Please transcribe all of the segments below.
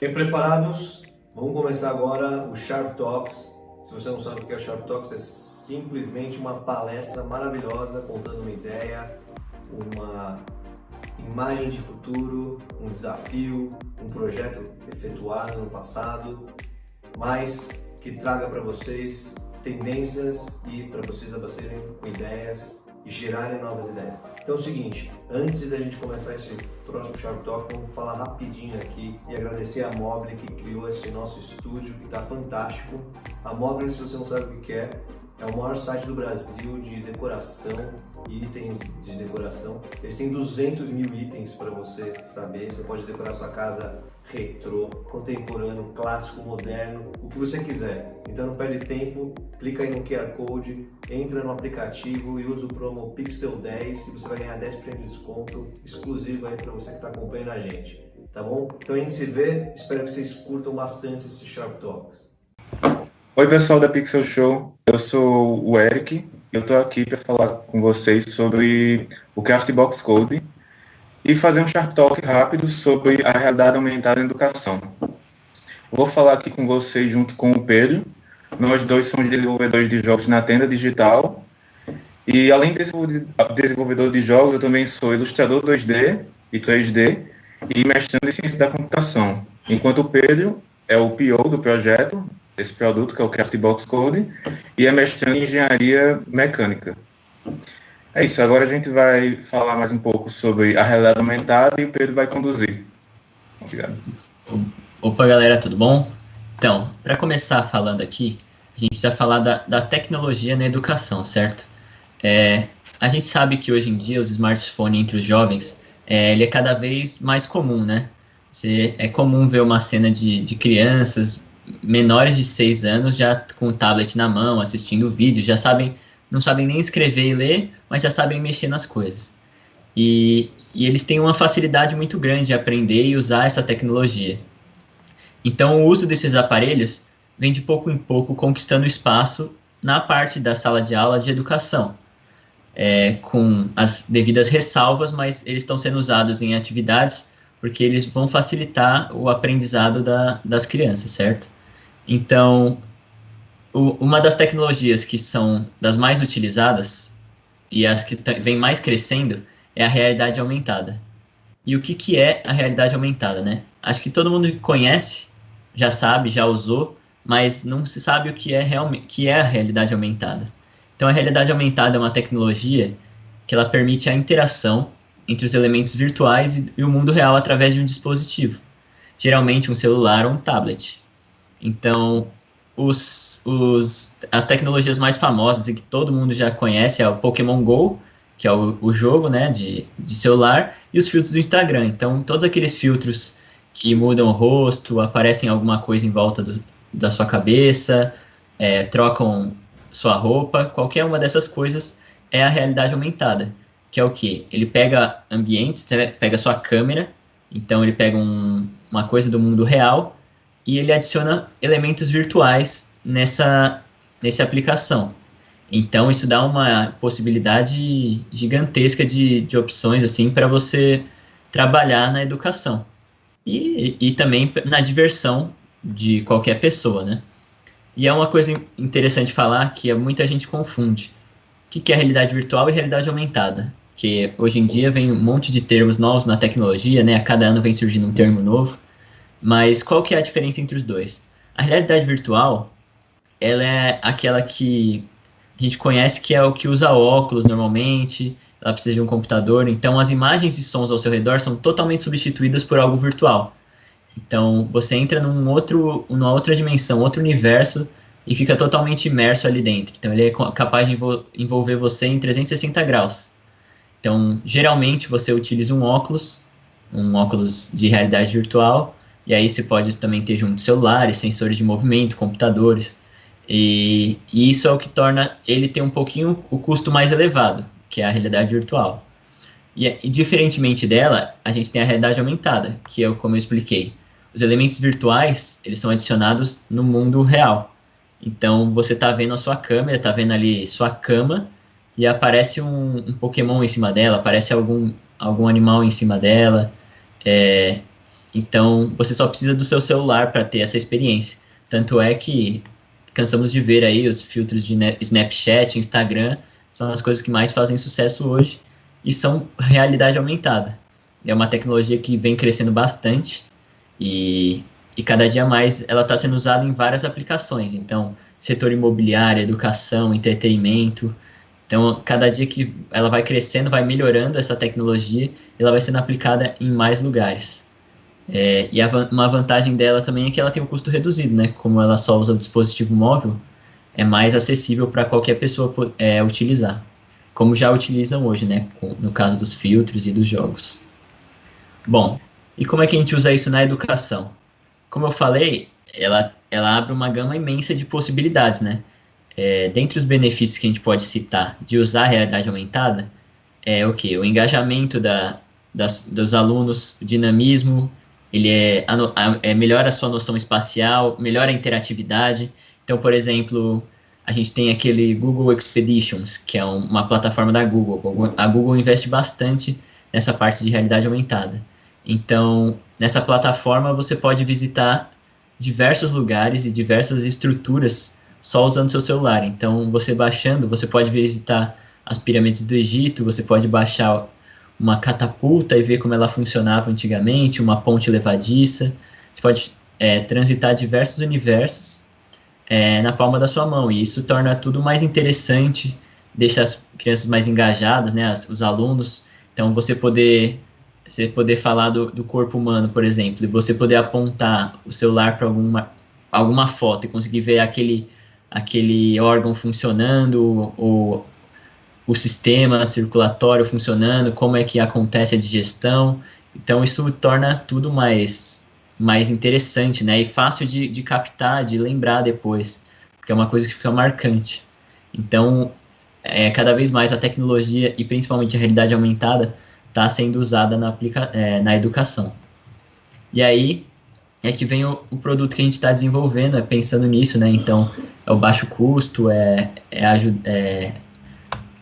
Bem preparados? Vamos começar agora o Sharp Talks. Se você não sabe o que é Sharp Talks, é simplesmente uma palestra maravilhosa contando uma ideia, uma imagem de futuro, um desafio, um projeto efetuado no passado, mas que traga para vocês tendências e para vocês abastecerem com ideias e gerarem novas ideias. Então é o seguinte, antes da gente começar esse próximo Sharp Talk, vamos falar rapidinho aqui e agradecer a Mobile que criou esse nosso estúdio que está fantástico. A Mobile, se você não sabe o que é o maior site do Brasil de decoração e itens de decoração. Eles têm 200 mil itens para você saber. Você pode decorar sua casa retrô, contemporâneo, clássico, moderno, o que você quiser. Então não perde tempo, clica aí no QR Code, entra no aplicativo e usa o promo Pixel 10 e você vai ganhar 10% de desconto exclusivo aí para você que está acompanhando a gente. Tá bom? Então a gente se vê, espero que vocês curtam bastante esse Sharp Talks. Oi pessoal da Pixel Show, eu sou o Eric e eu estou aqui para falar com vocês sobre o Craftbox Code e fazer um Sharp Talk rápido sobre a realidade aumentada em educação. Vou falar aqui com vocês junto com o Pedro, nós dois somos desenvolvedores de jogos na Tenda Digital e além de desenvolvedor de jogos, eu também sou ilustrador 2D e 3D e mestrando em ciência da computação, enquanto o Pedro é o PO do projeto, esse produto, que é o Craftbox Code, e é mestrando em engenharia mecânica. É isso, agora a gente vai falar mais um pouco sobre a realidade aumentada e o Pedro vai conduzir. Obrigado. Opa, galera, tudo bom? Então, para começar falando aqui, a gente precisa falar da tecnologia na educação, certo? A gente sabe que hoje em dia os smartphones entre os jovens, ele é cada vez mais comum, né? É comum ver uma cena de crianças menores de 6 anos já com o tablet na mão, assistindo vídeo, não sabem nem escrever e ler, mas já sabem mexer nas coisas. E eles têm uma facilidade muito grande de aprender e usar essa tecnologia. Então, o uso desses aparelhos vem de pouco em pouco conquistando espaço na parte da sala de aula de educação, com as devidas ressalvas, mas eles estão sendo usados em atividades porque eles vão facilitar o aprendizado das crianças, certo? Então, uma das tecnologias que são das mais utilizadas e as que vem mais crescendo é a realidade aumentada. E o que é a realidade aumentada, né? Acho que todo mundo que conhece, já sabe, já usou, mas não se sabe o que é a realidade aumentada. Então, a realidade aumentada é uma tecnologia que ela permite a interação entre os elementos virtuais e o mundo real através de um dispositivo, geralmente um celular ou um tablet. Então, as tecnologias mais famosas e que todo mundo já conhece é o Pokémon Go, que é o jogo, né, de celular, e os filtros do Instagram. Então, todos aqueles filtros que mudam o rosto, aparecem alguma coisa em volta da sua cabeça, trocam sua roupa, qualquer uma dessas coisas é a realidade aumentada, que é o quê? Ele pega ambientes, pega sua câmera, então ele pega uma coisa do mundo real e ele adiciona elementos virtuais nessa aplicação. Então, isso dá uma possibilidade gigantesca de opções assim para você trabalhar na educação e também na diversão de qualquer pessoa, né? E é uma coisa interessante falar que muita gente confunde. O que é realidade virtual e realidade aumentada? Porque hoje em dia vem um monte de termos novos na tecnologia, né? A cada ano vem surgindo um termo novo. Mas qual que é a diferença entre os dois? A realidade virtual, ela é aquela que a gente conhece que é o que usa óculos normalmente, ela precisa de um computador, então as imagens e sons ao seu redor são totalmente substituídas por algo virtual. Então você entra numa outra dimensão, outro universo e fica totalmente imerso ali dentro. Então ele é capaz de envolver você em 360 graus. Então geralmente você utiliza um óculos de realidade virtual, e aí você pode também ter junto celulares, sensores de movimento, computadores. E isso é o que torna ele ter um pouquinho o custo mais elevado, que é a realidade virtual. E diferentemente dela, a gente tem a realidade aumentada, que é como eu expliquei. Os elementos virtuais, eles são adicionados no mundo real. Então, você está vendo a sua câmera, está vendo ali sua cama, e aparece um Pokémon em cima dela, aparece algum animal em cima dela. Então, você só precisa do seu celular para ter essa experiência. Tanto é que cansamos de ver aí os filtros de Snapchat, Instagram, são as coisas que mais fazem sucesso hoje e são realidade aumentada. É uma tecnologia que vem crescendo bastante e, e cada dia mais ela está sendo usada em várias aplicações. Então, setor imobiliário, educação, entretenimento. Então, cada dia que ela vai crescendo, vai melhorando essa tecnologia e ela vai sendo aplicada em mais lugares. E uma vantagem dela também é que ela tem um custo reduzido, né? Como ela só usa o dispositivo móvel, é mais acessível para qualquer pessoa utilizar. Como já utilizam hoje, né? No caso dos filtros e dos jogos. Bom, e como é que a gente usa isso na educação? Como eu falei, ela abre uma gama imensa de possibilidades, né? Dentre os benefícios que a gente pode citar de usar a realidade aumentada, é o quê? O engajamento dos alunos, o dinamismo, ele melhora a sua noção espacial, melhora a interatividade. Então, por exemplo, a gente tem aquele Google Expeditions, que é uma plataforma da Google. A Google investe bastante nessa parte de realidade aumentada. Então, nessa plataforma você pode visitar diversos lugares e diversas estruturas só usando seu celular. Então, você baixando, você pode visitar as pirâmides do Egito, você pode baixar uma catapulta e ver como ela funcionava antigamente, uma ponte levadiça. Você pode transitar diversos universos na palma da sua mão, e isso torna tudo mais interessante, deixa as crianças mais engajadas, né, os alunos. Então, você poder falar do corpo humano, por exemplo, e você poder apontar o celular para alguma foto e conseguir ver aquele órgão funcionando, ou o sistema circulatório funcionando, como é que acontece a digestão. Então, isso torna tudo mais interessante, né? E fácil de captar, de lembrar depois, porque é uma coisa que fica marcante. Então, cada vez mais a tecnologia, e principalmente a realidade aumentada, está sendo usada na educação. E aí é que vem o produto que a gente está desenvolvendo, pensando nisso, né? Então, é o baixo custo,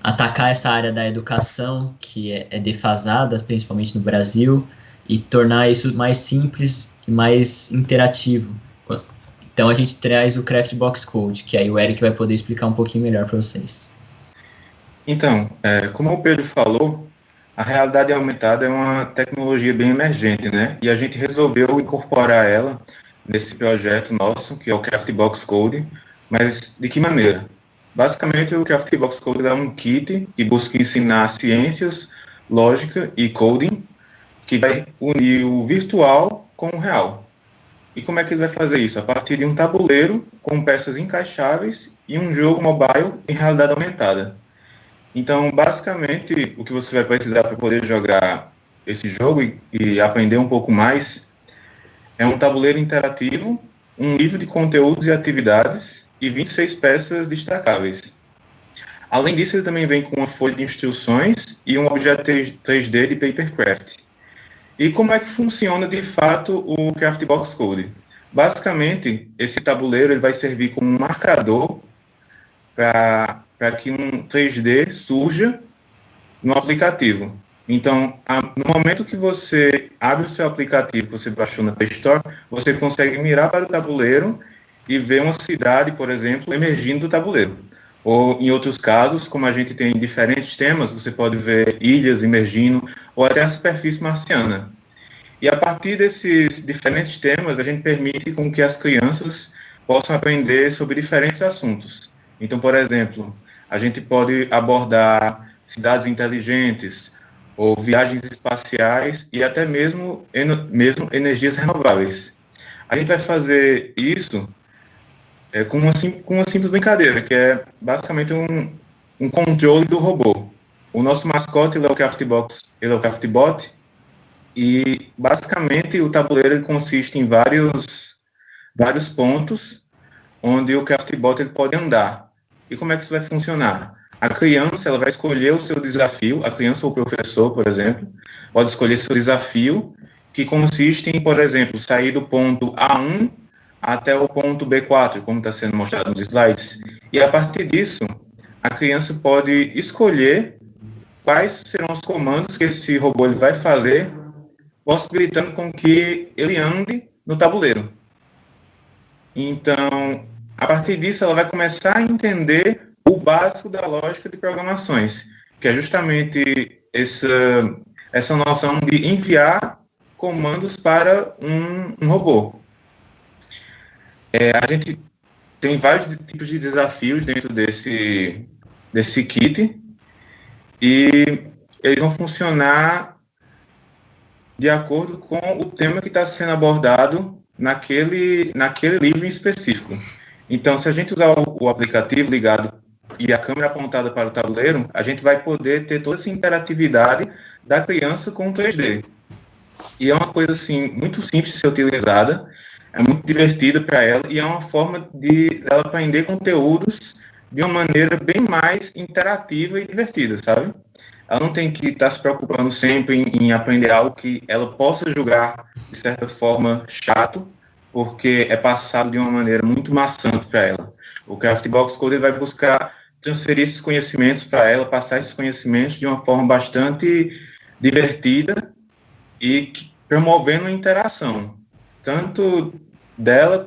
atacar essa área da educação, que é defasada, principalmente no Brasil, e tornar isso mais simples e mais interativo. Então a gente traz o Craftbox Code, que aí o Eric vai poder explicar um pouquinho melhor para vocês. Então, como o Pedro falou, a realidade aumentada é uma tecnologia bem emergente, né? E a gente resolveu incorporar ela nesse projeto nosso, que é o Craftbox Code. Mas de que maneira? Basicamente, o Craftbox Code é um kit que busca ensinar ciências, lógica e coding, que vai unir o virtual com o real. E como é que ele vai fazer isso? A partir de um tabuleiro com peças encaixáveis e um jogo mobile em realidade aumentada. Então, basicamente, o que você vai precisar para poder jogar esse jogo e aprender um pouco mais é um tabuleiro interativo, um livro de conteúdos e atividades e 26 peças destacáveis. Além disso, ele também vem com uma folha de instruções e um objeto 3D de Papercraft. E como é que funciona, de fato, o Craftbox Code? Basicamente, esse tabuleiro ele vai servir como um marcador para que um 3D surja no aplicativo. Então, no momento que você abre o seu aplicativo, que você baixou na Play Store, você consegue mirar para o tabuleiro e ver uma cidade, por exemplo, emergindo do tabuleiro. Ou, em outros casos, como a gente tem diferentes temas, você pode ver ilhas emergindo, ou até a superfície marciana. E a partir desses diferentes temas, a gente permite com que as crianças possam aprender sobre diferentes assuntos. Então, por exemplo, a gente pode abordar cidades inteligentes, ou viagens espaciais, e até mesmo energias renováveis. A gente vai fazer isso com uma simples brincadeira, que é basicamente um controle do robô. O nosso mascote ele é o Craftbot, e basicamente o tabuleiro ele consiste em vários pontos onde o Craftbot ele pode andar. E como é que isso vai funcionar? A criança ela vai escolher o seu desafio, a criança ou o professor, por exemplo, pode escolher seu desafio, que consiste em, por exemplo, sair do ponto A1 até o ponto B4, como está sendo mostrado nos slides. E a partir disso, a criança pode escolher quais serão os comandos que esse robô ele vai fazer possibilitando com que ele ande no tabuleiro. Então, a partir disso, ela vai começar a entender o básico da lógica de programações, que é justamente essa noção de enviar comandos para um robô. A gente tem vários tipos de desafios dentro desse kit, e eles vão funcionar de acordo com o tema que está sendo abordado naquele livro em específico. Então, se a gente usar o aplicativo ligado e a câmera apontada para o tabuleiro, a gente vai poder ter toda essa interatividade da criança com o 3D. E é uma coisa, assim, muito simples de ser utilizada, é muito divertida para ela, e é uma forma de ela aprender conteúdos de uma maneira bem mais interativa e divertida, sabe? Ela não tem que estar se preocupando sempre em aprender algo que ela possa julgar, de certa forma, chato, porque é passado de uma maneira muito maçante para ela. O Craftbox Code vai buscar transferir esses conhecimentos para ela, passar esses conhecimentos de uma forma bastante divertida e promovendo a interação, tanto dela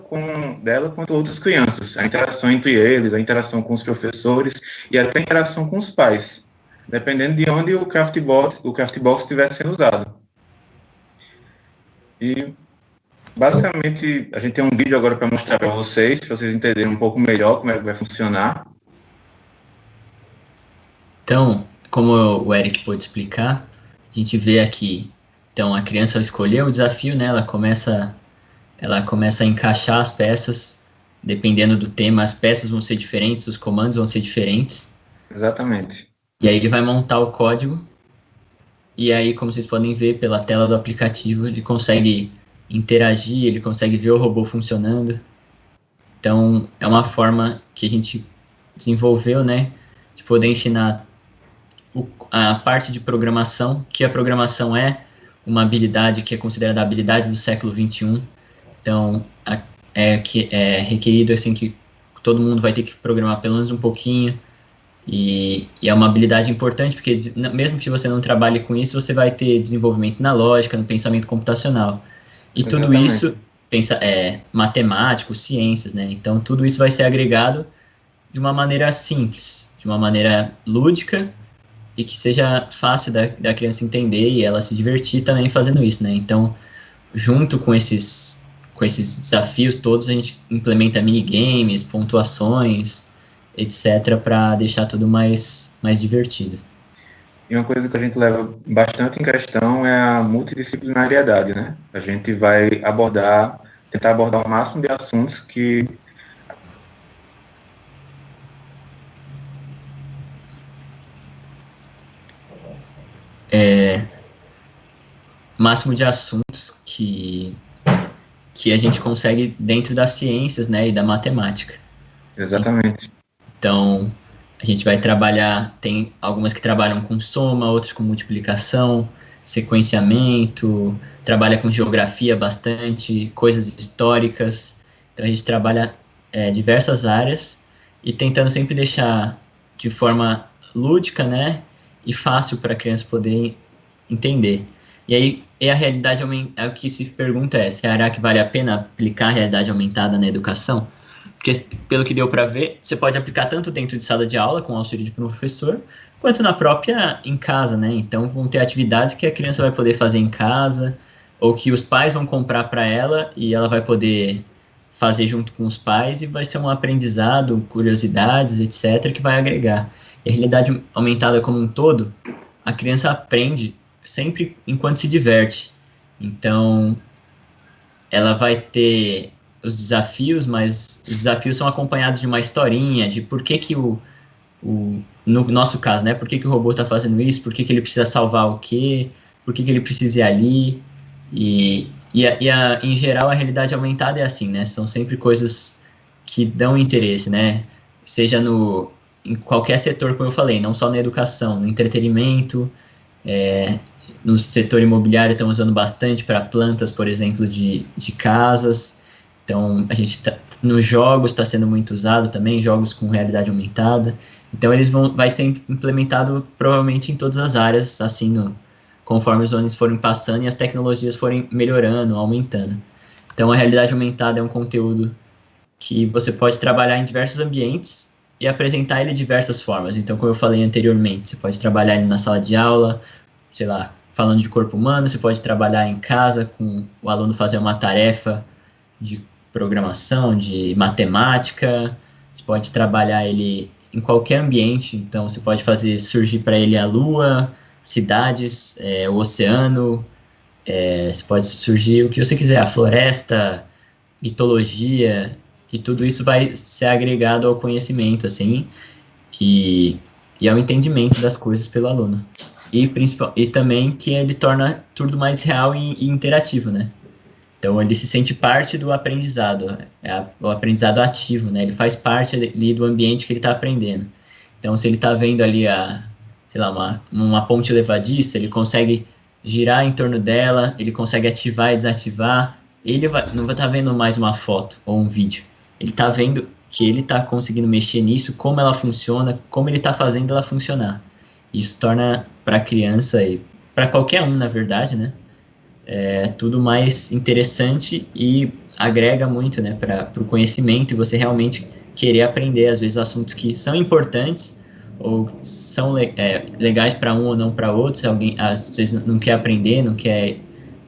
quanto outras crianças, a interação entre eles, a interação com os professores e até a interação com os pais, dependendo de onde o Craftbox estiver sendo usado. E, basicamente, a gente tem um vídeo agora para mostrar para vocês, para vocês entenderem um pouco melhor como é que vai funcionar. Então, como o Eric pôde explicar, a gente vê aqui, então a criança escolheu o desafio, né? Ela começa a encaixar as peças, dependendo do tema, as peças vão ser diferentes, os comandos vão ser diferentes. Exatamente. E aí ele vai montar o código, e aí, como vocês podem ver pela tela do aplicativo, ele consegue interagir, ele consegue ver o robô funcionando. Então, é uma forma que a gente desenvolveu, né, de poder ensinar a parte de programação, que a programação é uma habilidade que é considerada a habilidade do século XXI. Então, é requerido assim, que todo mundo vai ter que programar pelo menos um pouquinho, e é uma habilidade importante, porque mesmo que você não trabalhe com isso, você vai ter desenvolvimento na lógica, no pensamento computacional. E Exatamente. tudo isso, matemático, ciências, né? Então, tudo isso vai ser agregado de uma maneira simples, de uma maneira lúdica, e que seja fácil da criança entender e ela se divertir também fazendo isso, né? Então, junto com esses desafios todos, a gente implementa minigames, pontuações, etc., para deixar tudo mais divertido. E uma coisa que a gente leva bastante em questão é a multidisciplinariedade, né? A gente vai tentar abordar o máximo de assuntos que máximo de assuntos que a gente consegue dentro das ciências, né, e da matemática. Exatamente. Então, a gente vai trabalhar, tem algumas que trabalham com soma, outras com multiplicação, sequenciamento, trabalha com geografia bastante, coisas históricas. Então, a gente trabalha diversas áreas e tentando sempre deixar de forma lúdica, né, e fácil para a criança poder entender. E aí, a realidade aumentada, o que se pergunta é, será que vale a pena aplicar a realidade aumentada na educação? Porque, pelo que deu para ver, você pode aplicar tanto dentro de sala de aula, com auxílio de professor, quanto em casa, né? Então, vão ter atividades que a criança vai poder fazer em casa, ou que os pais vão comprar para ela, e ela vai poder fazer junto com os pais, e vai ser um aprendizado, curiosidades, etc., que vai agregar. E a realidade aumentada como um todo, a criança aprende sempre enquanto se diverte. Então, ela vai ter os desafios, mas os desafios são acompanhados de uma historinha, de por que no nosso caso, né, por que o robô está fazendo isso, por que ele precisa salvar o quê, por que ele precisa ir ali, em geral, a realidade aumentada é assim, né, são sempre coisas que dão interesse, né, seja em qualquer setor, como eu falei, não só na educação, no entretenimento, no setor imobiliário estão usando bastante para plantas, por exemplo, de casas. Então, a gente nos jogos está sendo muito usado também, jogos com realidade aumentada. Então, vai ser implementado provavelmente em todas as áreas, assim, conforme os anos forem passando e as tecnologias forem melhorando, aumentando. Então, a realidade aumentada é um conteúdo que você pode trabalhar em diversos ambientes e apresentar ele de diversas formas. Então, como eu falei anteriormente, você pode trabalhar ele na sala de aula, sei lá, falando de corpo humano, você pode trabalhar em casa com o aluno fazer uma tarefa de programação, de matemática, você pode trabalhar ele em qualquer ambiente, então você pode fazer surgir para ele a lua, cidades, o oceano, você pode surgir o que você quiser, a floresta, mitologia, e tudo isso vai ser agregado ao conhecimento, assim, e, e ao entendimento das coisas pelo aluno. E também que ele torna tudo mais real e interativo, né? Então ele se sente parte do aprendizado, o aprendizado ativo, né? Ele faz parte ali do ambiente que ele está aprendendo. Então se ele está vendo ali sei lá, uma ponte levadiça, ele consegue girar em torno dela, ele consegue ativar e desativar. Não vai estar vendo mais uma foto ou um vídeo. Ele está vendo que ele está conseguindo mexer nisso, como ela funciona, como ele está fazendo ela funcionar. Isso torna para a criança e para qualquer um, na verdade, né? Tudo mais interessante e agrega muito, né, para o conhecimento e você realmente querer aprender, às vezes, assuntos que são importantes ou são legais para um ou não para outro. Se alguém, às vezes, não quer aprender, não quer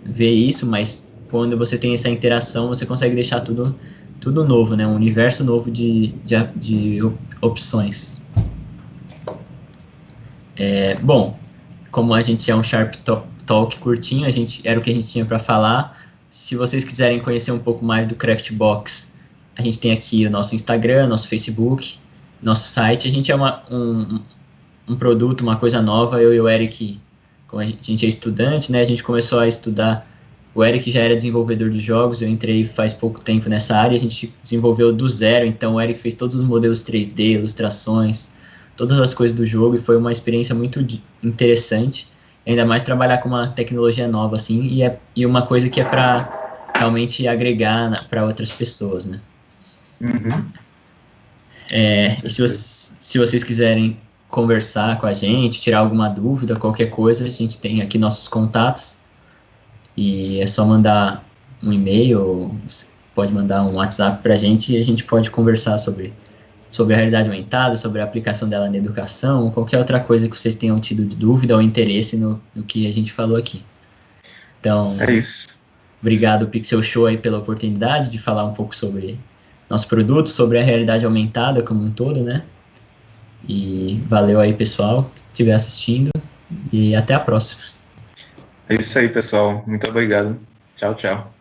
ver isso, mas quando você tem essa interação, você consegue deixar tudo novo, né, um universo novo de opções. Bom, como a gente é um Sharp Talk curtinho, era o que a gente tinha para falar. Se vocês quiserem conhecer um pouco mais do Craftbox, a gente tem aqui o nosso Instagram, nosso Facebook, nosso site. A gente é um produto, uma coisa nova. Eu e o Eric, como a gente é estudante, né? A gente começou a estudar. O Eric já era desenvolvedor de jogos, eu entrei faz pouco tempo nessa área. A gente desenvolveu do zero, então o Eric fez todos os modelos 3D, ilustrações, todas as coisas do jogo, e foi uma experiência muito interessante. Ainda mais trabalhar com uma tecnologia nova, assim, e uma coisa que é para realmente agregar para outras pessoas, né? Uhum. E se vocês quiserem conversar com a gente, tirar alguma dúvida, qualquer coisa, a gente tem aqui nossos contatos, e é só mandar um e-mail, ou pode mandar um WhatsApp para a gente, e a gente pode conversar sobre a realidade aumentada, sobre a aplicação dela na educação, ou qualquer outra coisa que vocês tenham tido de dúvida ou interesse no que a gente falou aqui. Então, É isso. obrigado, Pixel Show, aí, pela oportunidade de falar um pouco sobre nosso produto, sobre a realidade aumentada como um todo, né? E valeu aí, pessoal, que estiver assistindo, e até a próxima. É isso aí, pessoal. Muito obrigado. Tchau, tchau.